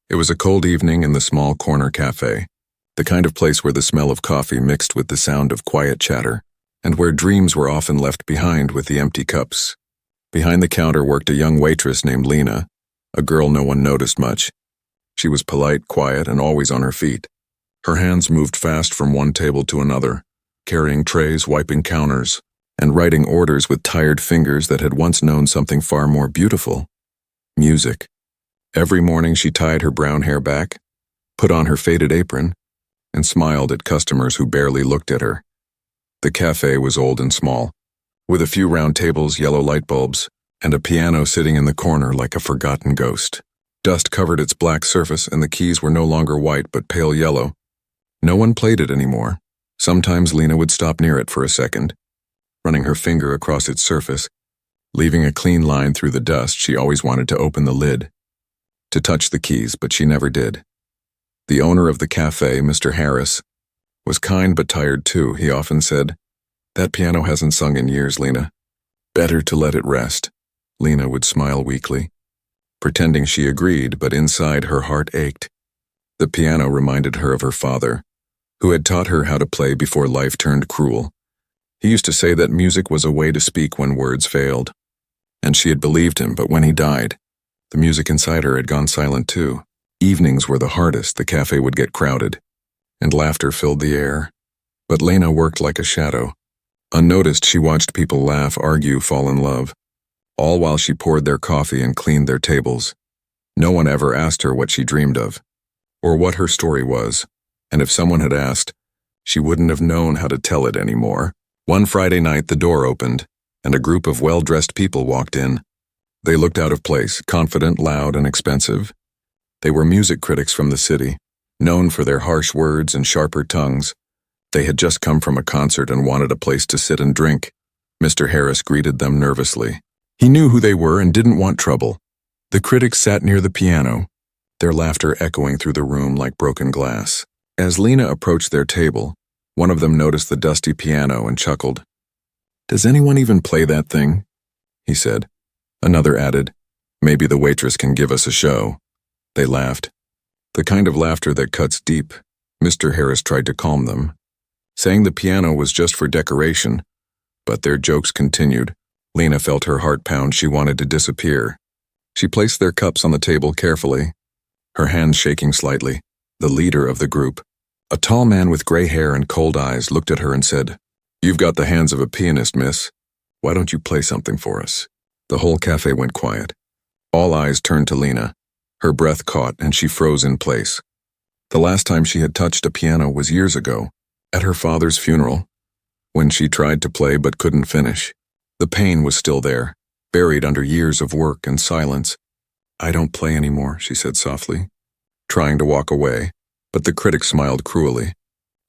It was a cold evening in the small corner cafe, the kind of place where the smell of coffee mixed with the sound of quiet chatter, and where dreams were often left behind with the empty cups. Behind the counter worked a young waitress named Lena, a girl no one noticed much. She was polite, quiet, and always on her feet. Her hands moved fast from one table to another, carrying trays, wiping counters, and writing orders with tired fingers that had once known something far more beautiful: music. Every morning she tied her brown hair back, put on her faded apron, and smiled at customers who barely looked at her. The cafe was old and small, with a few round tables, yellow light bulbs, and a piano sitting in the corner like a forgotten ghost. Dust covered its black surface, and the keys were no longer white but pale yellow. No one played it anymore. Sometimes Lena would stop near it for a second, running her finger across its surface, leaving a clean line through the dust. She always wanted to open the lid, to touch the keys, but she never did. The owner of the cafe, Mr. Harris, was kind but tired too. He often said, "That piano hasn't sung in years, Lena. Better to let it rest." Lena would smile weakly, pretending she agreed, but inside her heart ached. The piano reminded her of her father, who had taught her how to play before life turned cruel. He used to say that music was a way to speak when words failed, and she had believed him, but when he died, the music inside her had gone silent too. Evenings were the hardest. The cafe would get crowded, and laughter filled the air. But Lena worked like a shadow. Unnoticed, she watched people laugh, argue, fall in love, all while she poured their coffee and cleaned their tables. No one ever asked her what she dreamed of, or what her story was, and if someone had asked, she wouldn't have known how to tell it anymore. One Friday night, the door opened, and a group of well-dressed people walked in. They looked out of place, confident, loud, and expensive. They were music critics from the city, known for their harsh words and sharper tongues. They had just come from a concert and wanted a place to sit and drink. Mr. Harris greeted them nervously. He knew who they were and didn't want trouble. The critics sat near the piano, their laughter echoing through the room like broken glass. As Lena approached their table, one of them noticed the dusty piano and chuckled. "Does anyone even play that thing?" he said. Another added, "Maybe the waitress can give us a show." They laughed, the kind of laughter that cuts deep. Mr. Harris tried to calm them, saying the piano was just for decoration, but their jokes continued. Lena felt her heart pound. She wanted to disappear. She placed their cups on the table carefully, her hands shaking slightly. The leader of the group, a tall man with gray hair and cold eyes, looked at her and said, "You've got the hands of a pianist, miss. Why don't you play something for us?" The whole cafe went quiet. All eyes turned to Lena. Her breath caught and she froze in place. The last time she had touched a piano was years ago, at her father's funeral, when she tried to play but couldn't finish. The pain was still there, buried under years of work and silence. "I don't play anymore," she said softly, trying to walk away, but the critic smiled cruelly.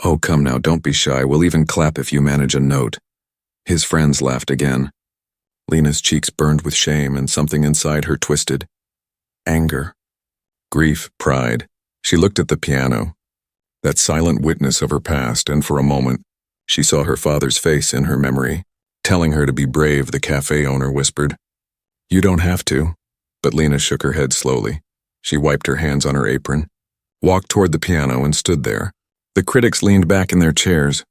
"Oh, come now, don't be shy. We'll even clap if you manage a note." His friends laughed again. Lena's cheeks burned with shame, and something inside her twisted. Anger, grief, pride. She looked at the piano, that silent witness of her past, and for a moment, she saw her father's face in her memory, telling her to be brave. The cafe owner whispered, "You don't have to." But Lena shook her head slowly. She wiped her hands on her apron, walked toward the piano, and stood there. The critics leaned back in their chairs,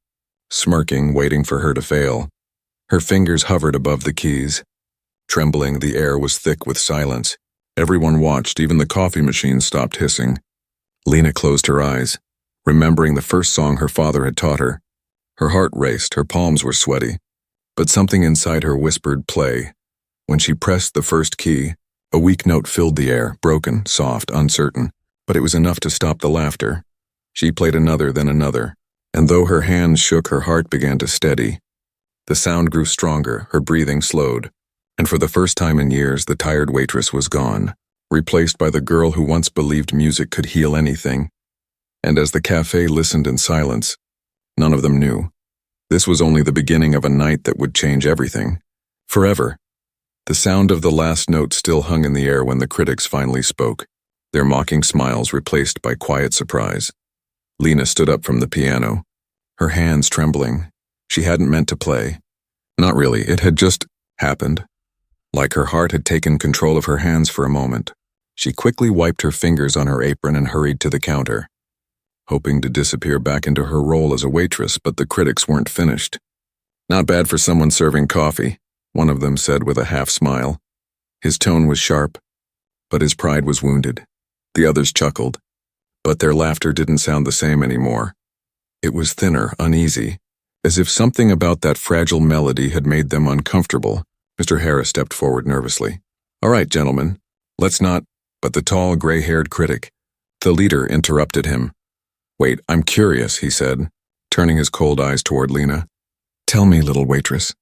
smirking, waiting for her to fail. Her fingers hovered above the keys. Trembling, the air was thick with silence. Everyone watched. Even the coffee machine stopped hissing. Lena closed her eyes, remembering the first song her father had taught her. Her heart raced, her palms were sweaty, but something inside her whispered, "Play." When she pressed the first key, a weak note filled the air, broken, soft, uncertain, but it was enough to stop the laughter. She played another, then another, and though her hands shook, her heart began to steady. The sound grew stronger, her breathing slowed, and for the first time in years, the tired waitress was gone, replaced by the girl who once believed music could heal anything. And as the cafe listened in silence, none of them knew. This was only the beginning of a night that would change everything, forever. The sound of the last note still hung in the air when the critics finally spoke, their mocking smiles replaced by quiet surprise. Lena stood up from the piano, her hands trembling. She hadn't meant to play. Not really, it had just happened. Like her heart had taken control of her hands for a moment. She quickly wiped her fingers on her apron and hurried to the counter, hoping to disappear back into her role as a waitress, but the critics weren't finished. "Not bad for someone serving coffee," one of them said with a half-smile. His tone was sharp, but his pride was wounded. The others chuckled, but their laughter didn't sound the same anymore. It was thinner, uneasy, as if something about that fragile melody had made them uncomfortable. Mr. Harris stepped forward nervously. "All right, gentlemen, let's not—" But the tall, gray-haired critic, the leader, interrupted him. "Wait, I'm curious," he said, turning his cold eyes toward Lena. "Tell me, little waitress,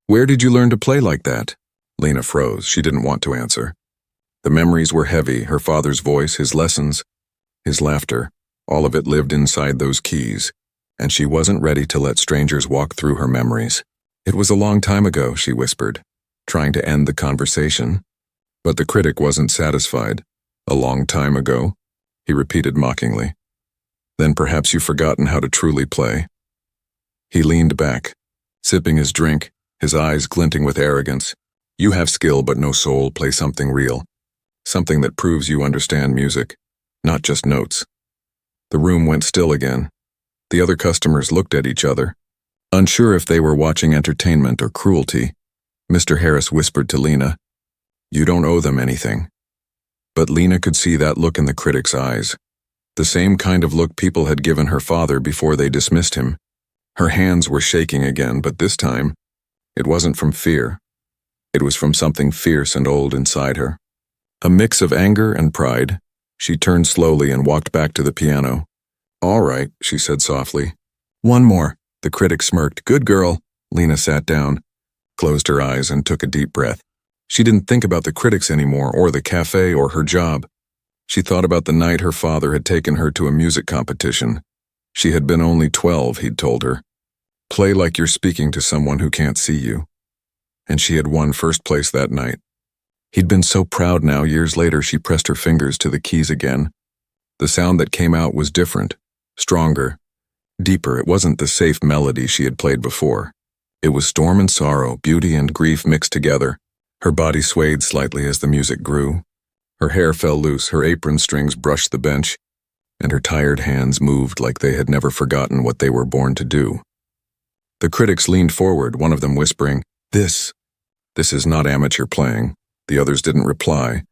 where did you learn to play like that?" Lena froze. She didn't want to answer. The memories were heavy, her father's voice, his lessons, his laughter, all of it lived inside those keys, and she wasn't ready to let strangers walk through her memories. "It was a long time ago," she whispered, trying to end the conversation. But the critic wasn't satisfied. "A long time ago?" he repeated mockingly. "Then perhaps you've forgotten how to truly play." He leaned back, sipping his drink, his eyes glinting with arrogance. "You have skill but no soul. Play something real. Something that proves you understand music, not just notes." The room went still again. The other customers looked at each other, unsure if they were watching entertainment or cruelty. Mr. Harris whispered to Lena, "You don't owe them anything." But Lena could see that look in the critic's eyes, the same kind of look people had given her father before they dismissed him. Her hands were shaking again, but this time, it wasn't from fear. It was from something fierce and old inside her. A mix of anger and pride. She turned slowly and walked back to the piano. "All right," she said softly. "One more." The critic smirked. "Good girl." Lena sat down, closed her eyes, and took a deep breath. She didn't think about the critics anymore, or the cafe, or her job. She thought about the night her father had taken her to a music competition. She had been only 12, he'd told her. Play like you're speaking to someone who can't see you. And she had won first place that night. He'd been so proud now. Years later, she pressed her fingers to the keys again. The sound that came out was different, stronger, deeper. It wasn't the safe melody she had played before. It was storm and sorrow, beauty and grief mixed together. Her body swayed slightly as the music grew. Her hair fell loose, her apron strings brushed the bench, and her tired hands moved like they had never forgotten what they were born to do. The critics leaned forward, one of them whispering, This is not amateur playing." The others didn't reply.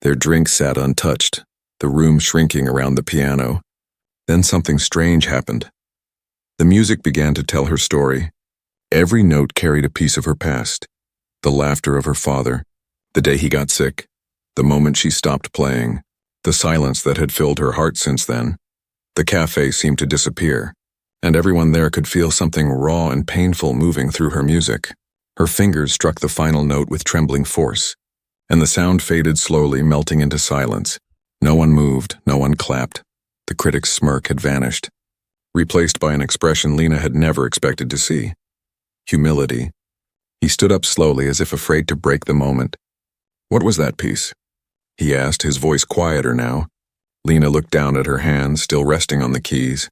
Their drinks sat untouched, the room shrinking around the piano. Then something strange happened. The music began to tell her story. Every note carried a piece of her past. The laughter of her father, the day he got sick, the moment she stopped playing, the silence that had filled her heart since then. The cafe seemed to disappear, and everyone there could feel something raw and painful moving through her music. Her fingers struck the final note with trembling force, and the sound faded slowly, melting into silence. No one moved, no one clapped. The critic's smirk had vanished, replaced by an expression Lena had never expected to see. Humility. He stood up slowly, as if afraid to break the moment. "What was that piece?" he asked, his voice quieter now. Lena looked down at her hands, still resting on the keys.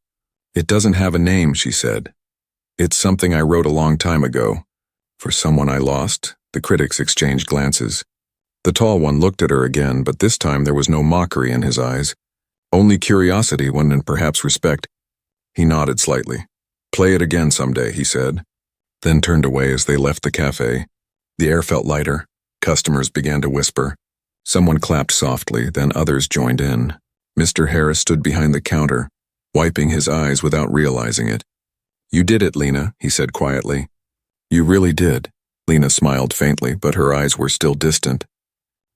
"It doesn't have a name," she said. "It's something I wrote a long time ago. For someone I lost." The critics exchanged glances. The tall one looked at her again, but this time there was no mockery in his eyes. Only curiosity, and perhaps respect. He nodded slightly. "Play it again someday," he said, then turned away as they left the cafe. The air felt lighter. Customers began to whisper. Someone clapped softly, then others joined in. Mr. Harris stood behind the counter, wiping his eyes without realizing it. "You did it, Lena," he said quietly. "You really did." Lena smiled faintly, but her eyes were still distant.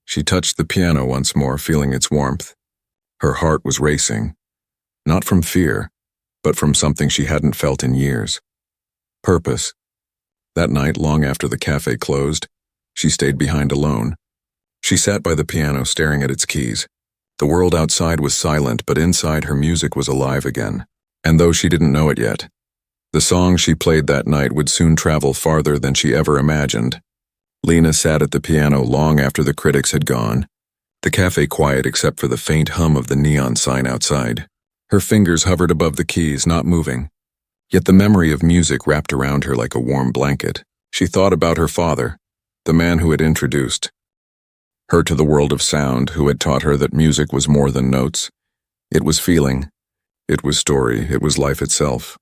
She touched the piano once more, feeling its warmth. Her heart was racing, not from fear, but from something she hadn't felt in years. Purpose. That night, long after the cafe closed, she stayed behind alone. She sat by the piano, staring at its keys. The world outside was silent, but inside her music was alive again. And though she didn't know it yet, the song she played that night would soon travel farther than she ever imagined. Lena sat at the piano long after the critics had gone, the cafe quiet except for the faint hum of the neon sign outside. Her fingers hovered above the keys, not moving. Yet the memory of music wrapped around her like a warm blanket. She thought about her father, the man who had introduced her to the world of sound, who had taught her that music was more than notes. It was feeling. It was story. It was life itself.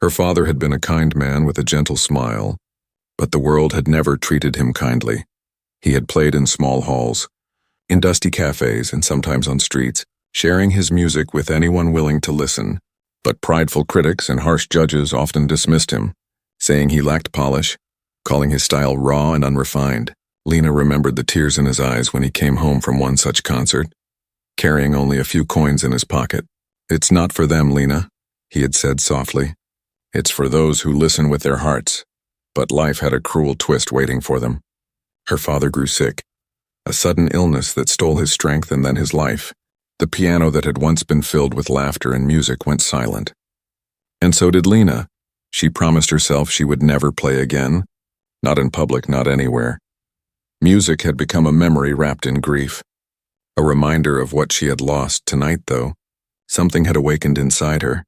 Her father had been a kind man with a gentle smile, but the world had never treated him kindly. He had played in small halls, in dusty cafes, and sometimes on streets, sharing his music with anyone willing to listen. But prideful critics and harsh judges often dismissed him, saying he lacked polish, calling his style raw and unrefined. Lena remembered the tears in his eyes when he came home from one such concert, carrying only a few coins in his pocket. "It's not for them, Lena," he had said softly. "It's for those who listen with their hearts." But life had a cruel twist waiting for them. Her father grew sick, a sudden illness that stole his strength and then his life. The piano that had once been filled with laughter and music went silent. And so did Lena. She promised herself she would never play again. Not in public, not anywhere. Music had become a memory wrapped in grief. A reminder of what she had lost. Tonight, though, something had awakened inside her.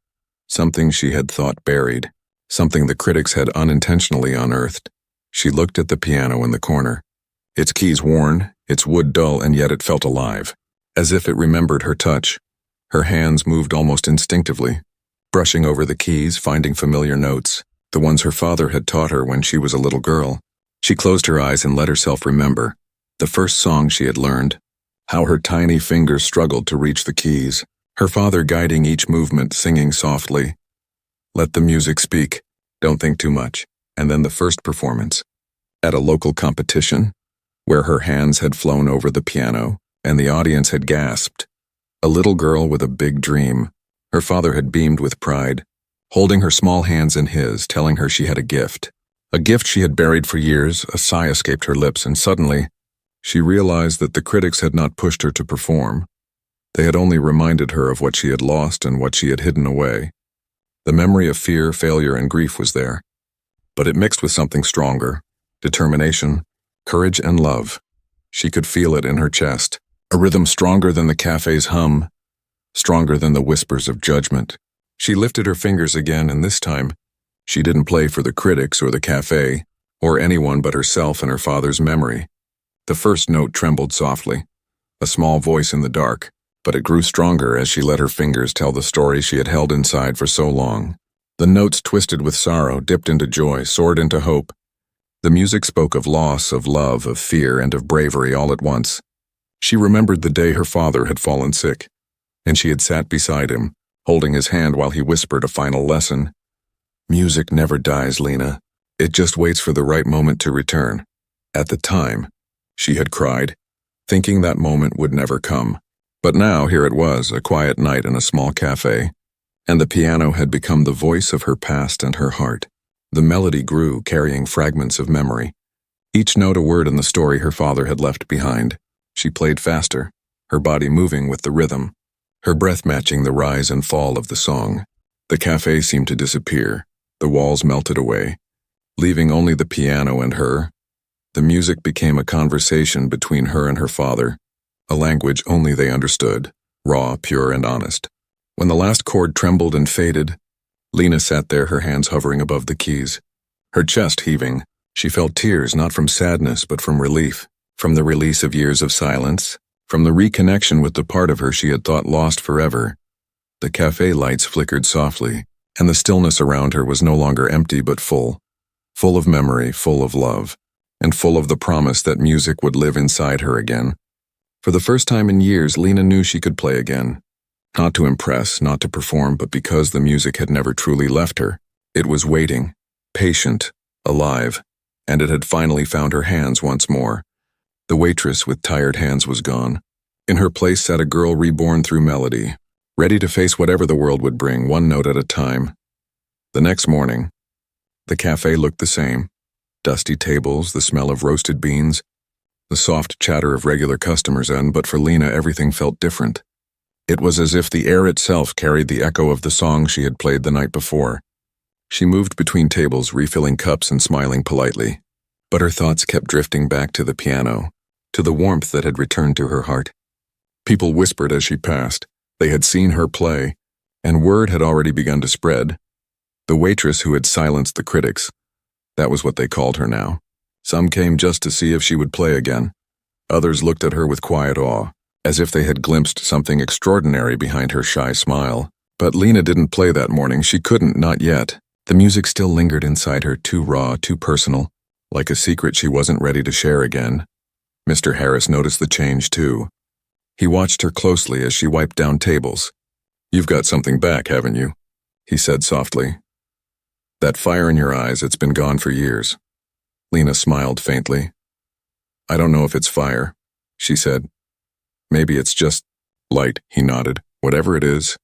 Something she had thought buried. Something the critics had unintentionally unearthed. She looked at the piano in the corner. Its keys worn, its wood dull, and yet it felt alive. As if it remembered her touch. Her hands moved almost instinctively, brushing over the keys, finding familiar notes, the ones her father had taught her when she was a little girl. She closed her eyes and let herself remember the first song she had learned, how her tiny fingers struggled to reach the keys, her father guiding each movement, singing softly, "Let the music speak, don't think too much." And then the first performance, at a local competition, where her hands had flown over the piano, and the audience had gasped. A little girl with a big dream. Her father had beamed with pride, holding her small hands in his, telling her she had a gift. A gift she had buried for years. A sigh escaped her lips, and suddenly, she realized that the critics had not pushed her to perform. They had only reminded her of what she had lost and what she had hidden away. The memory of fear, failure, and grief was there, but it mixed with something stronger: determination, courage, and love. She could feel it in her chest. A rhythm stronger than the cafe's hum, stronger than the whispers of judgment. She lifted her fingers again, and this time, she didn't play for the critics or the cafe, or anyone but herself and her father's memory. The first note trembled softly, a small voice in the dark, but it grew stronger as she let her fingers tell the story she had held inside for so long. The notes twisted with sorrow, dipped into joy, soared into hope. The music spoke of loss, of love, of fear, and of bravery all at once. She remembered the day her father had fallen sick, and she had sat beside him, holding his hand while he whispered a final lesson. "Music never dies, Lena. It just waits for the right moment to return." At the time, she had cried, thinking that moment would never come. But now here it was, a quiet night in a small cafe, and the piano had become the voice of her past and her heart. The melody grew, carrying fragments of memory, each note a word in the story her father had left behind. She played faster, her body moving with the rhythm, her breath matching the rise and fall of the song. The cafe seemed to disappear. The walls melted away, leaving only the piano and her. The music became a conversation between her and her father, a language only they understood, raw, pure, and honest. When the last chord trembled and faded, Lena sat there, her hands hovering above the keys, her chest heaving. She felt tears, not from sadness, but from relief, from the release of years of silence, from the reconnection with the part of her she had thought lost forever. The cafe lights flickered softly, and the stillness around her was no longer empty but full of memory, full of love, and full of the promise that music would live inside her again. For the first time in years, Lena knew she could play again. Not to impress, not to perform, but because the music had never truly left her. It was waiting, patient, alive, and it had finally found her hands once more. The waitress with tired hands was gone. In her place sat a girl reborn through melody, ready to face whatever the world would bring, one note at a time. The next morning, the cafe looked the same. Dusty tables, the smell of roasted beans, the soft chatter of regular customers, but for Lena everything felt different. It was as if the air itself carried the echo of the song she had played the night before. She moved between tables, refilling cups and smiling politely, but her thoughts kept drifting back to the piano, to the warmth that had returned to her heart. People whispered as she passed. They had seen her play, and word had already begun to spread. The waitress who had silenced the critics, that was what they called her now. Some came just to see if she would play again. Others looked at her with quiet awe, as if they had glimpsed something extraordinary behind her shy smile. But Lena didn't play that morning. She couldn't, not yet. The music still lingered inside her, too raw, too personal, like a secret she wasn't ready to share again. Mr. Harris noticed the change, too. He watched her closely as she wiped down tables. "You've got something back, haven't you?" he said softly. "That fire in your eyes, it's been gone for years." Lena smiled faintly. "I don't know if it's fire," she said. "Maybe it's just light," he nodded. "Whatever it is,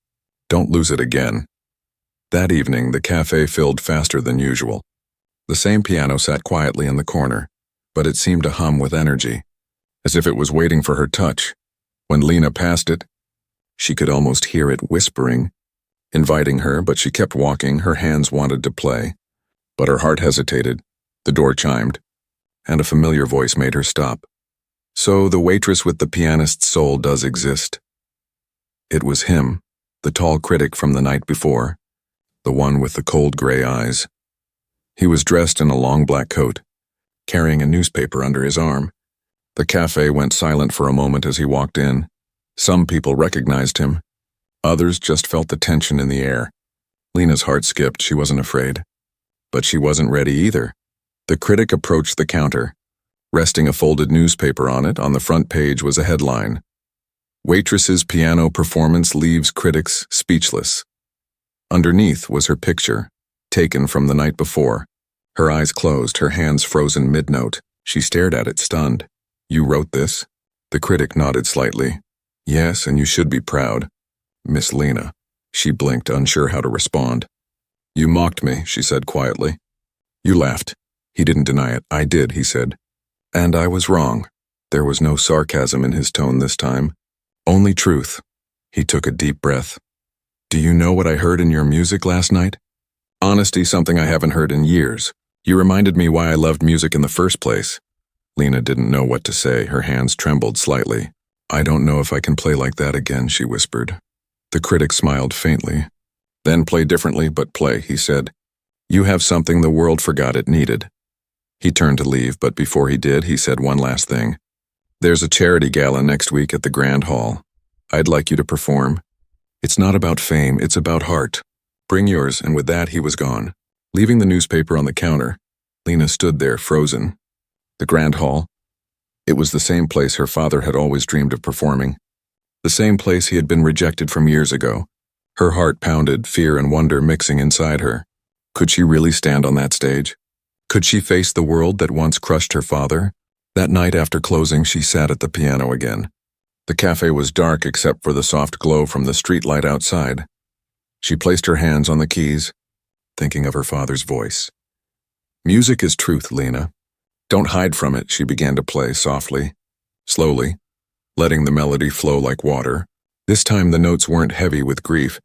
don't lose it again." That evening, the cafe filled faster than usual. The same piano sat quietly in the corner, but it seemed to hum with energy, as if it was waiting for her touch. When Lena passed it, she could almost hear it whispering, inviting her, but she kept walking. Her hands wanted to play, but her heart hesitated. The door chimed, and a familiar voice made her stop. So the waitress with the pianist's soul does exist. It was him, the tall critic from the night before, the one with the cold gray eyes. He was dressed in a long black coat, carrying a newspaper under his arm. The cafe went silent for a moment as he walked in. Some people recognized him. Others just felt the tension in the air. Lena's heart skipped. She wasn't afraid. But she wasn't ready either. The critic approached the counter. Resting a folded newspaper on it, on the front page was a headline: "Waitress's piano performance leaves critics speechless." Underneath was her picture, taken from the night before. Her eyes closed, her hands frozen mid-note. She stared at it, stunned. "You wrote this?" The critic nodded slightly. "Yes, and you should be proud, Miss Lena." She blinked, unsure how to respond. "You mocked me," she said quietly. "You laughed." He didn't deny it. "I did," he said. "And I was wrong." There was no sarcasm in his tone this time. Only truth. He took a deep breath. "Do you know what I heard in your music last night? Honesty, something I haven't heard in years. You reminded me why I loved music in the first place." Lena didn't know what to say. Her hands trembled slightly. "I don't know if I can play like that again," she whispered. The critic smiled faintly. "Then play differently, but play," he said. "You have something the world forgot it needed." He turned to leave, but before he did, he said one last thing. "There's a charity gala next week at the Grand Hall. I'd like you to perform. It's not about fame, it's about heart. Bring yours," and with that he was gone. Leaving the newspaper on the counter, Lena stood there, frozen. The Grand Hall. It was the same place her father had always dreamed of performing. The same place he had been rejected from years ago. Her heart pounded, fear and wonder mixing inside her. Could she really stand on that stage? Could she face the world that once crushed her father? That night after closing, she sat at the piano again. The cafe was dark except for the soft glow from the streetlight outside. She placed her hands on the keys, thinking of her father's voice. "Music is truth, Lena. Don't hide from it," she began to play softly, slowly, letting the melody flow like water. This time the notes weren't heavy with grief.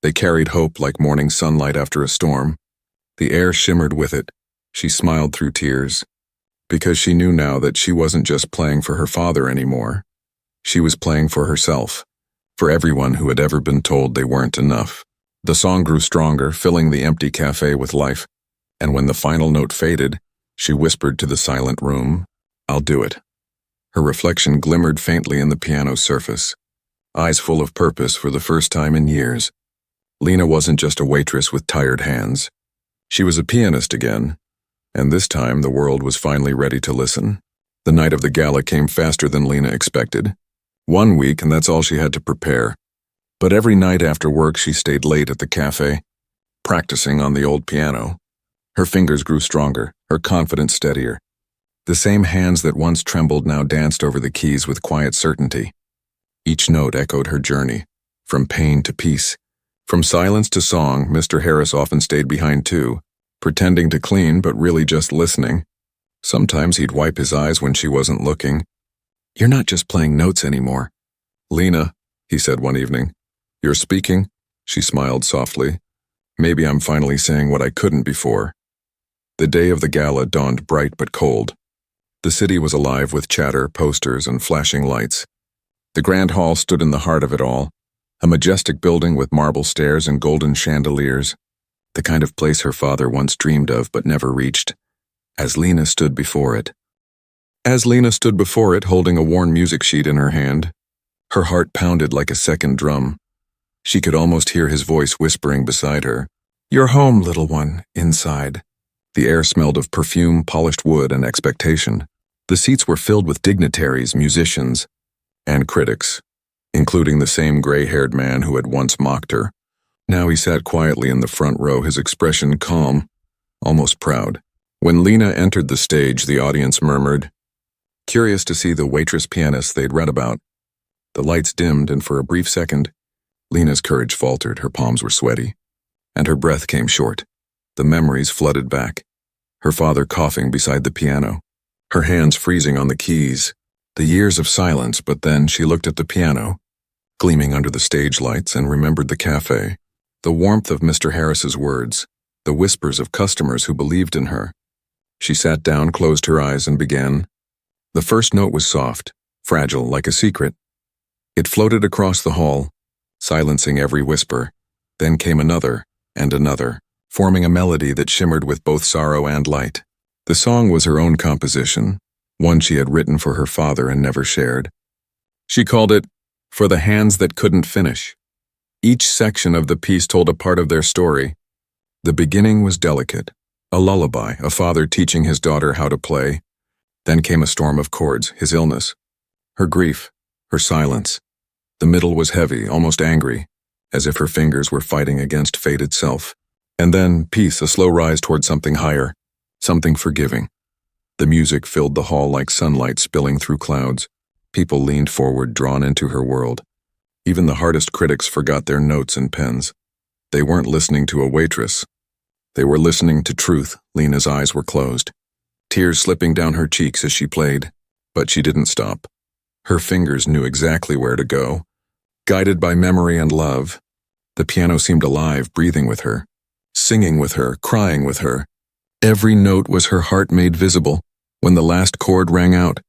They carried hope like morning sunlight after a storm. The air shimmered with it. She smiled through tears, because she knew now that she wasn't just playing for her father anymore. She was playing for herself, for everyone who had ever been told they weren't enough. The song grew stronger, filling the empty cafe with life, and when the final note faded, she whispered to the silent room, "I'll do it." Her reflection glimmered faintly in the piano's surface, eyes full of purpose for the first time in years. Lena wasn't just a waitress with tired hands. She was a pianist again, and this time the world was finally ready to listen. The night of the gala came faster than Lena expected. 1 week, and that's all she had to prepare. But every night after work she stayed late at the cafe, practicing on the old piano. Her fingers grew stronger, her confidence steadier. The same hands that once trembled now danced over the keys with quiet certainty. Each note echoed her journey, from pain to peace. From silence to song, Mr. Harris often stayed behind too, pretending to clean but really just listening. Sometimes he'd wipe his eyes when she wasn't looking. "You're not just playing notes anymore." "Lena," he said one evening. "You're speaking?" She smiled softly. "Maybe I'm finally saying what I couldn't before." The day of the gala dawned bright but cold. The city was alive with chatter, posters, and flashing lights. The Grand Hall stood in the heart of it all, a majestic building with marble stairs and golden chandeliers, the kind of place her father once dreamed of but never reached. As Lena stood before it, As Lena stood before it holding a worn music sheet in her hand, her heart pounded like a second drum. She could almost hear his voice whispering beside her, "You're home, little one," inside. The air smelled of perfume, polished wood, and expectation. The seats were filled with dignitaries, musicians, and critics, including the same gray-haired man who had once mocked her. Now he sat quietly in the front row, his expression calm, almost proud. When Lena entered the stage, the audience murmured, curious to see the Waitress pianist they'd read about. The lights dimmed, and for a brief second, Lena's courage faltered, her palms were sweaty, and her breath came short. The memories flooded back. Her father coughing beside the piano, her hands freezing on the keys, the years of silence. But then she looked at the piano, gleaming under the stage lights, and remembered the cafe, the warmth of Mr. Harris's words, the whispers of customers who believed in her. She sat down, closed her eyes, and began. The first note was soft, fragile, like a secret. It floated across the hall, silencing every whisper. Then came another, and another, forming a melody that shimmered with both sorrow and light. The song was her own composition, one she had written for her father and never shared. She called it, "For the Hands That Couldn't Finish." Each section of the piece told a part of their story. The beginning was delicate, a lullaby, a father teaching his daughter how to play. Then came a storm of chords, his illness, her grief, her silence. The middle was heavy, almost angry, as if her fingers were fighting against fate itself. And then peace, a slow rise toward something higher, something forgiving. The music filled the hall like sunlight spilling through clouds. People leaned forward, drawn into her world. Even the hardest critics forgot their notes and pens. They weren't listening to a waitress. They were listening to truth. Lena's eyes were closed, tears slipping down her cheeks as she played. But she didn't stop. Her fingers knew exactly where to go. Guided by memory and love, the piano seemed alive, breathing with her, singing with her, crying with her. Every note was her heart made visible. When the last chord rang out,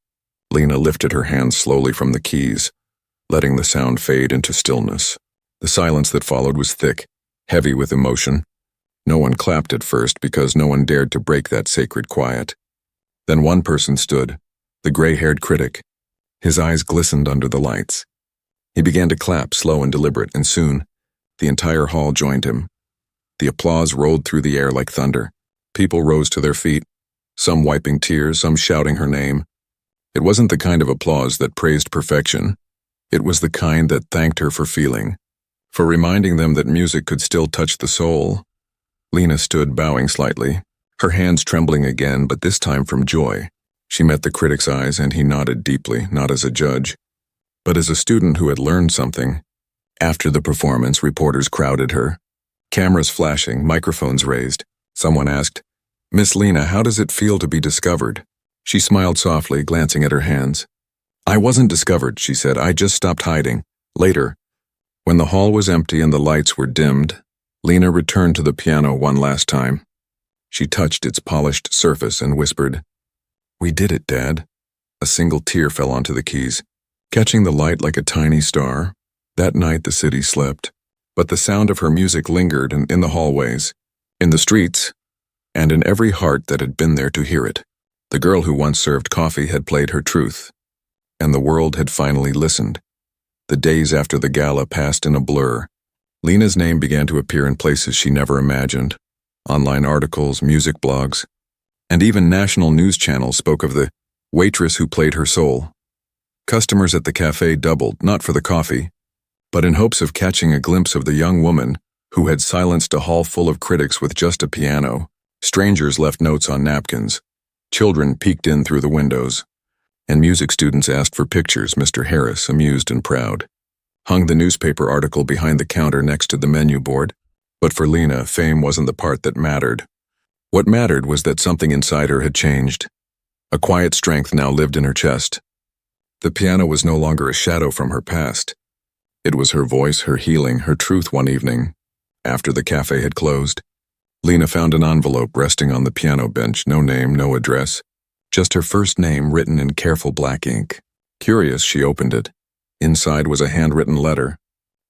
Lena lifted her hands slowly from the keys, letting the sound fade into stillness. The silence that followed was thick, heavy with emotion. No one clapped at first because no one dared to break that sacred quiet. Then one person stood, the gray-haired critic. His eyes glistened under the lights. He began to clap, slow and deliberate, and soon, the entire hall joined him. The applause rolled through the air like thunder. People rose to their feet, some wiping tears, some shouting her name. It wasn't the kind of applause that praised perfection. It was the kind that thanked her for feeling, for reminding them that music could still touch the soul. Lena stood, bowing slightly, her hands trembling again, but this time from joy. She met the critic's eyes, and he nodded deeply, not as a judge, but as a student who had learned something. After the performance, reporters crowded her, cameras flashing, microphones raised. Someone asked, "Miss Lena, how does it feel to be discovered?" She smiled softly, glancing at her hands. "I wasn't discovered," she said. "I just stopped hiding." Later, when the hall was empty and the lights were dimmed, Lena returned to the piano one last time. She touched its polished surface and whispered, "We did it, Dad." A single tear fell onto the keys, catching the light like a tiny star. That night the city slept, but the sound of her music lingered in the hallways, in the streets, and in every heart that had been there to hear it. The girl who once served coffee had played her truth, and the world had finally listened. The days after the gala passed in a blur. Lena's name began to appear in places she never imagined. Online articles, music blogs, and even national news channels spoke of the waitress who played her soul. Customers at the cafe doubled, not for the coffee, but in hopes of catching a glimpse of the young woman who had silenced a hall full of critics with just a piano. Strangers left notes on napkins. Children peeked in through the windows, and music students asked for pictures. Mr. Harris, amused and proud, hung the newspaper article behind the counter next to the menu board. But for Lena, fame wasn't the part that mattered. What mattered was that something inside her had changed. A quiet strength now lived in her chest. The piano was no longer a shadow from her past. It was her voice, her healing, her truth. One evening, after the cafe had closed, Lena found an envelope resting on the piano bench. No name, no address, just her first name written in careful black ink. Curious, she opened it. Inside was a handwritten letter,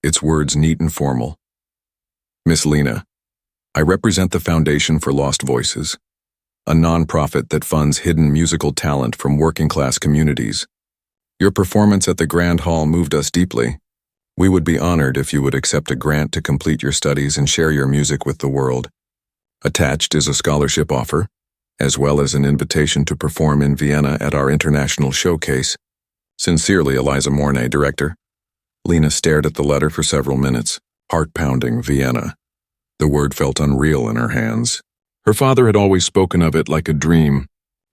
its words neat and formal. "Miss Lena, I represent the Foundation for Lost Voices. a nonprofit that funds hidden musical talent from working-class communities. Your performance at the Grand Hall moved us deeply. We would be honored if you would accept a grant to complete your studies and share your music with the world. Attached is a scholarship offer, as well as an invitation to perform in Vienna at our international showcase. Sincerely, Eliza Mornay, Director. Lena stared at the letter for several minutes, heart-pounding Vienna. The word felt unreal in her hands. Her father had always spoken of it like a dream.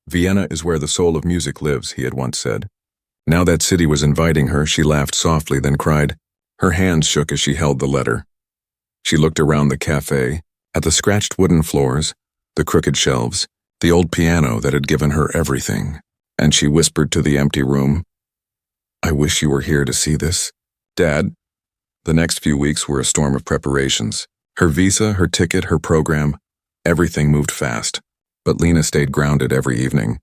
Vienna is where the soul of music lives, he had once said. Now that city was inviting her, she laughed softly, then cried. Her hands shook as she held the letter. She looked around the cafe, at the scratched wooden floors, the crooked shelves, the old piano that had given her everything, and she whispered to the empty room, I wish you were here to see this, Dad. The next few weeks were a storm of preparations. Her visa, her ticket, her program, everything moved fast, but Lena stayed grounded every evening.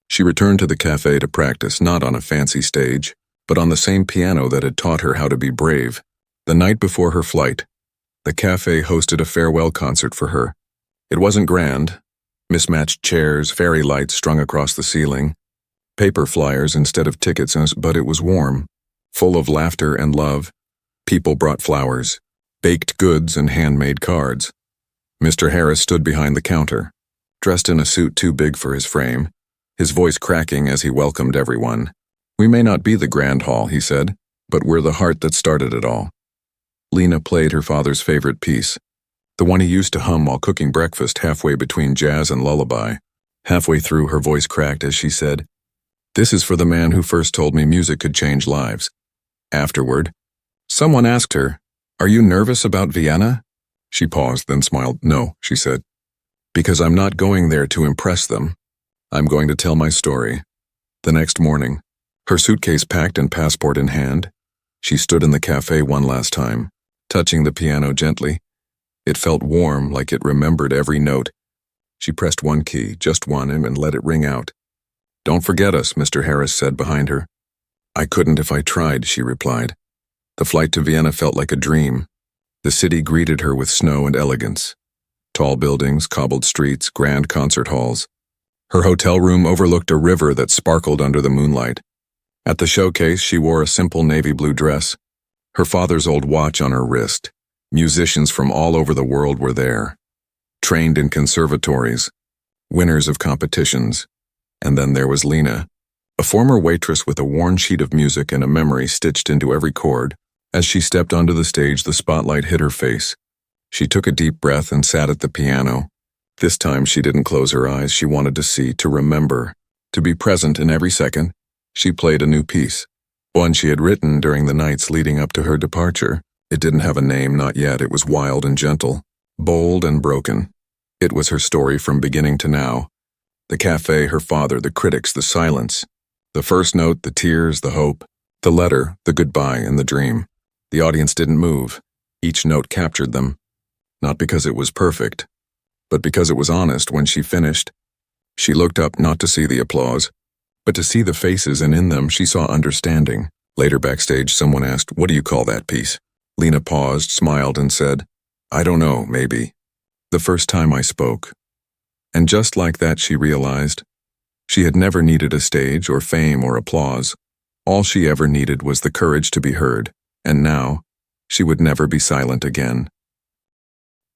She returned to the cafe to practice, not on a fancy stage, but on the same piano that had taught her how to be brave. The night before her flight, the cafe hosted a farewell concert for her. It wasn't grand. Mismatched chairs, fairy lights strung across the ceiling, paper flyers instead of tickets, but it was warm, full of laughter and love. People brought flowers, baked goods, and handmade cards. Mr. Harris stood behind the counter, dressed in a suit too big for his frame, his voice cracking as he welcomed everyone. We may not be the Grand Hall, he said, but we're the heart that started it all. Lena played her father's favorite piece, the one he used to hum while cooking breakfast halfway between jazz and lullaby. Halfway through, her voice cracked as she said, This is for the man who first told me music could change lives. Afterward, someone asked her, Are you nervous about Vienna? She paused, then smiled. No, she said, because I'm not going there to impress them. I'm going to tell my story. The next morning, her suitcase packed and passport in hand, she stood in the cafe one last time, touching the piano gently. It felt warm, like it remembered every note. She pressed one key, just one, and let it ring out. Don't forget us, Mr. Harris said behind her. I couldn't if I tried, she replied. The flight to Vienna felt like a dream. The city greeted her with snow and elegance. Tall buildings, cobbled streets, grand concert halls. Her hotel room overlooked a river that sparkled under the moonlight. At the showcase, she wore a simple navy blue dress, her father's old watch on her wrist. Musicians from all over the world were there, trained in conservatories, winners of competitions. And then there was Lena, a former waitress with a worn sheet of music and a memory stitched into every chord. As she stepped onto the stage, the spotlight hit her face. She took a deep breath and sat at the piano. This time she didn't close her eyes. She wanted to see, to remember, to be present in every second. She played a new piece, one she had written during the nights leading up to her departure. It didn't have a name, not yet. It was wild and gentle, bold and broken. It was her story from beginning to now. The cafe, her father, the critics, the silence. The first note, the tears, the hope. The letter, the goodbye, and the dream. The audience didn't move. Each note captured them. Not because it was perfect, but because it was honest. When she finished, she looked up not to see the applause, but to see the faces, and in them she saw understanding. Later backstage, someone asked, What do you call that piece? Lena paused, smiled, and said, I don't know, maybe. The first time I spoke. And just like that, she realized she had never needed a stage or fame or applause. All she ever needed was the courage to be heard, and now she would never be silent again.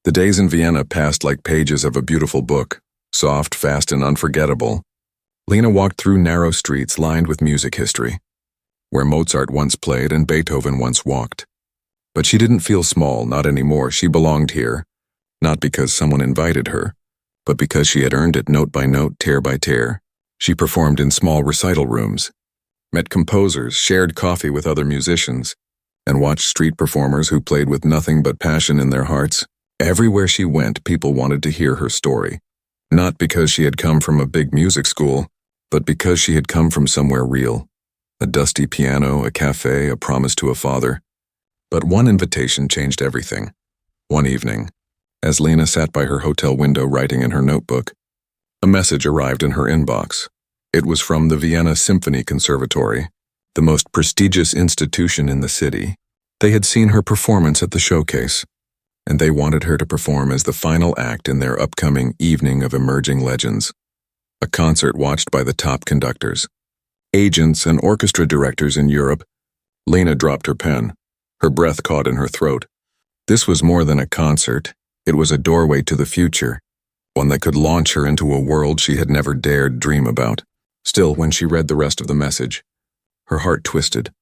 The days in Vienna passed like pages of a beautiful book, soft, fast, and unforgettable. Lena walked through narrow streets lined with music history, where Mozart once played and Beethoven once walked. But she didn't feel small, not anymore. She belonged here, not because someone invited her, but because she had earned it note by note, tear by tear. She performed in small recital rooms, met composers, shared coffee with other musicians, and watched street performers who played with nothing but passion in their hearts. Everywhere she went, people wanted to hear her story, not because she had come from a big music school, but because she had come from somewhere real. A dusty piano, a cafe, a promise to a father. But one invitation changed everything. One evening, as Lena sat by her hotel window writing in her notebook, a message arrived in her inbox. It was from the Vienna Symphony Conservatory, the most prestigious institution in the city. They had seen her performance at the showcase, and they wanted her to perform as the final act in their upcoming Evening of Emerging Legends. A concert watched by the top conductors, agents, and orchestra directors in Europe. Lena dropped her pen. Her breath caught in her throat. This was more than a concert. It was a doorway to the future, one that could launch her into a world she had never dared dream about. Still, when she read the rest of the message, her heart twisted.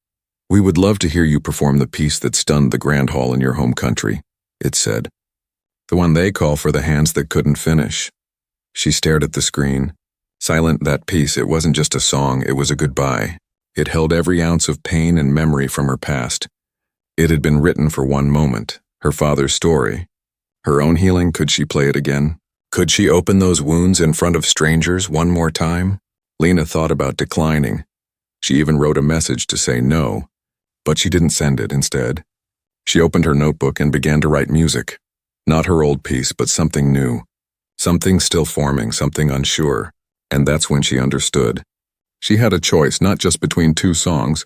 "We would love to hear you perform the piece that stunned the grand hall in your home country," it said. "The one they call for the hands that couldn't finish." She stared at the screen. Silent, that piece, it wasn't just a song, it was a goodbye. It held every ounce of pain and memory from her past. It had been written for one moment, her father's story. Her own healing. Could she play it again? Could she open those wounds in front of strangers one more time? Lena thought about declining. She even wrote a message to say no, but she didn't send it. Instead, she opened her notebook and began to write music. Not her old piece, but something new. Something still forming, something unsure. And that's when she understood. She had a choice, not just between two songs,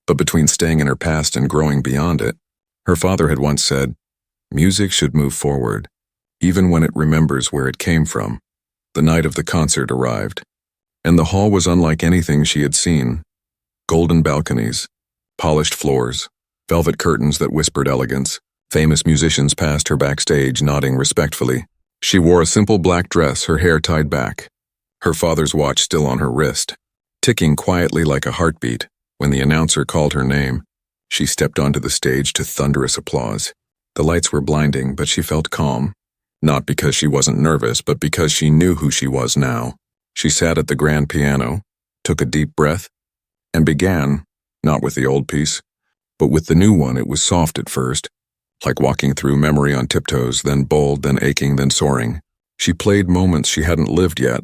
but between staying in her past and growing beyond it. Her father had once said, "Music should move forward, even when it remembers where it came from." The night of the concert arrived, and the hall was unlike anything she had seen. Golden balconies, polished floors, velvet curtains that whispered elegance. Famous musicians passed her backstage, nodding respectfully. She wore a simple black dress, her hair tied back. Her father's watch still on her wrist, ticking quietly like a heartbeat. When the announcer called her name, she stepped onto the stage to thunderous applause. The lights were blinding, but she felt calm. Not because she wasn't nervous, but because she knew who she was now. She sat at the grand piano, took a deep breath, and began, not with the old piece, but with the new one. It was soft at first, like walking through memory on tiptoes, then bold, then aching, then soaring. She played moments she hadn't lived yet,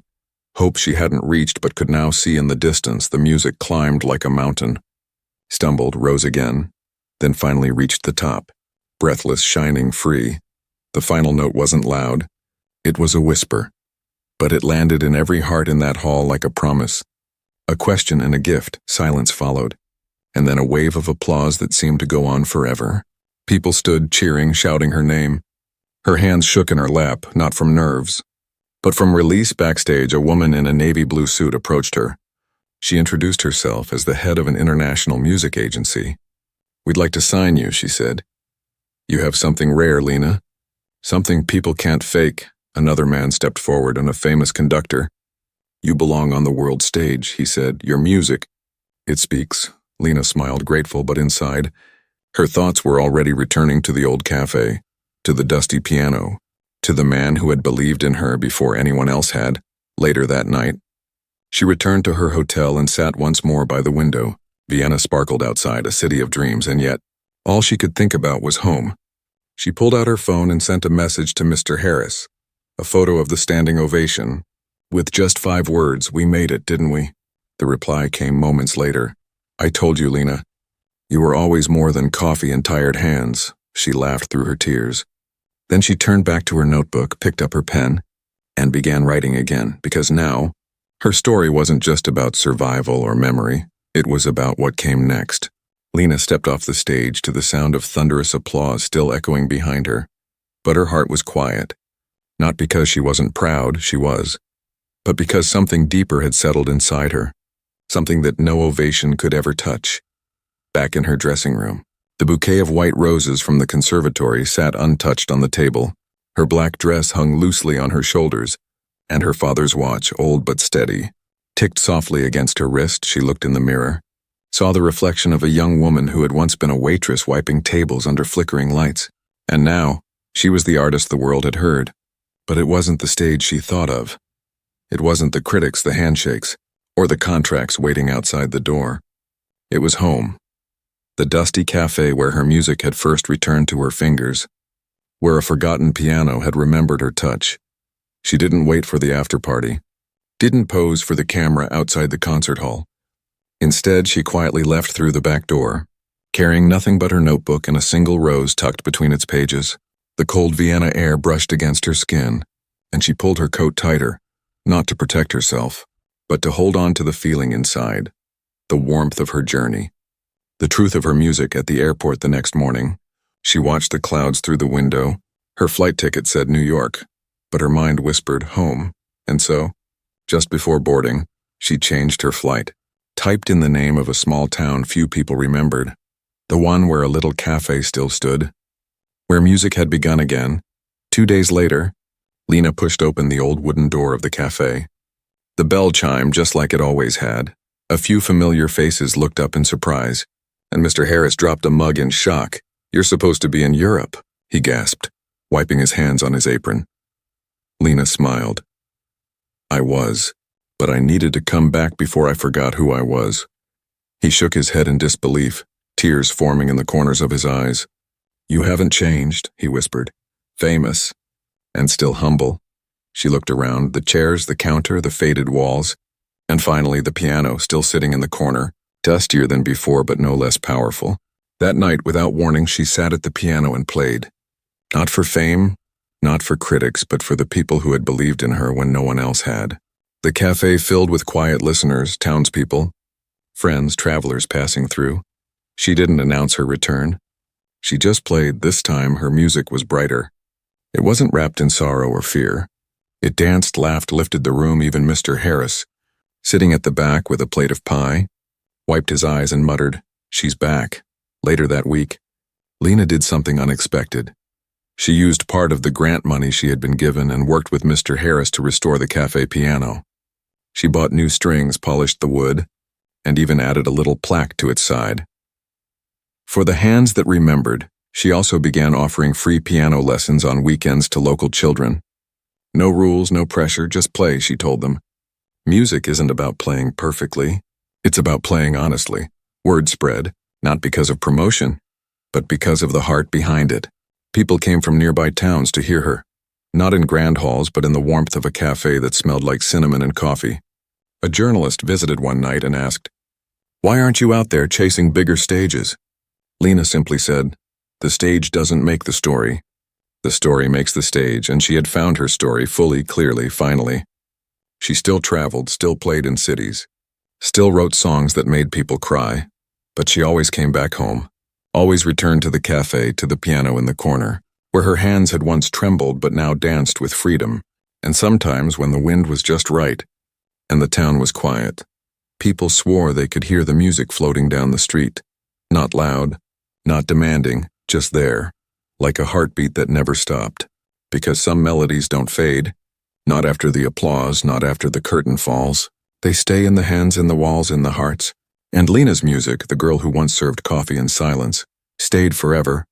hope she hadn't reached but could now see in the distance. The music climbed like a mountain, stumbled, rose again, then finally reached the top, breathless, shining, free. The final note wasn't loud. It was a whisper, but it landed in every heart in that hall like a promise. A question and a gift. Silence followed, and then a wave of applause that seemed to go on forever. People stood, cheering, shouting her name. Her hands shook in her lap, not from nerves, but from release. Backstage, a woman in a navy blue suit approached her. She introduced herself as the head of an international music agency. "We'd like to sign you," she said. "You have something rare, Lena. Something people can't fake." Another man stepped forward, and a famous conductor. "You belong on the world stage," he said. "Your music, it speaks." Lena smiled, grateful, but inside, her thoughts were already returning to the old cafe, to the dusty piano, to the man who had believed in her before anyone else had. Later that night, she returned to her hotel and sat once more by the window. Vienna sparkled outside, a city of dreams, and yet, all she could think about was home. She pulled out her phone and sent a message to Mr. Harris, a photo of the standing ovation, with just 5 words, "We made it, didn't we?" The reply came moments later. "I told you, Lena. You were always more than coffee and tired hands." She laughed through her tears. Then she turned back to her notebook, picked up her pen, and began writing again, because now, her story wasn't just about survival or memory. It was about what came next. Lena stepped off the stage to the sound of thunderous applause still echoing behind her, but her heart was quiet. Not because she wasn't proud, she was, but because something deeper had settled inside her, something that no ovation could ever touch. Back in her dressing room, the bouquet of white roses from the conservatory sat untouched on the table. Her black dress hung loosely on her shoulders, and her father's watch, old but steady, ticked softly against her wrist. She looked in the mirror, saw the reflection of a young woman who had once been a waitress wiping tables under flickering lights. And now, she was the artist the world had heard. But it wasn't the stage she thought of. It wasn't the critics, the handshakes, or the contracts waiting outside the door. It was home. The dusty cafe where her music had first returned to her fingers, where a forgotten piano had remembered her touch. She didn't wait for the after-party, didn't pose for the camera outside the concert hall. Instead, she quietly left through the back door, carrying nothing but her notebook and a single rose tucked between its pages. The cold Vienna air brushed against her skin, and she pulled her coat tighter, not to protect herself, but to hold on to the feeling inside, the warmth of her journey. The truth of her music. At the airport the next morning, she watched the clouds through the window. Her flight ticket said New York, but her mind whispered home, and so Just before boarding, she changed her flight, typed in the name of a small town few people remembered, the one where a little cafe still stood, where music had begun again. 2 days later, Lena pushed open the old wooden door of the cafe. The bell chimed just like it always had. A few familiar faces looked up in surprise, and Mr. Harris dropped a mug in shock. "You're supposed to be in Europe," he gasped, wiping his hands on his apron. Lena smiled. "I was, but I needed to come back before I forgot who I was." He shook his head in disbelief, tears forming in the corners of his eyes. "You haven't changed," he whispered. "Famous, and still humble." She looked around, the chairs, the counter, the faded walls, and finally the piano still sitting in the corner, dustier than before but no less powerful. That night, without warning, she sat at the piano and played. Not for fame, not for critics, but for the people who had believed in her when no one else had. The cafe filled with quiet listeners, townspeople, friends, travelers passing through. She didn't announce her return. She just played. This time her music was brighter. It wasn't wrapped in sorrow or fear. It danced, laughed, lifted the room. Even Mr. Harris, sitting at the back with a plate of pie, wiped his eyes and muttered, "She's back." Later that week, Lena did something unexpected. She used part of the grant money she had been given and worked with Mr. Harris to restore the cafe piano. She bought new strings, polished the wood, and even added a little plaque to its side. For the hands that remembered, she also began offering free piano lessons on weekends to local children. "No rules, no pressure, just play," she told them. "Music isn't about playing perfectly. It's about playing honestly." Word spread, not because of promotion, but because of the heart behind it. People came from nearby towns to hear her, not in grand halls but in the warmth of a cafe that smelled like cinnamon and coffee. A journalist visited one night and asked, "Why aren't you out there chasing bigger stages?" Lena simply said, "The stage doesn't make the story. The story makes the stage," and she had found her story fully, clearly, finally. She still traveled, still played in cities, still wrote songs that made people cry, but she always came back home, always returned to the cafe, to the piano in the corner, where her hands had once trembled but now danced with freedom. And sometimes, when the wind was just right, and the town was quiet, people swore they could hear the music floating down the street, not loud, not demanding, just there, like a heartbeat that never stopped. Because some melodies don't fade, not after the applause, not after the curtain falls. They stay in the hands, in the walls, in the hearts. And Lena's music, the girl who once served coffee in silence, stayed forever,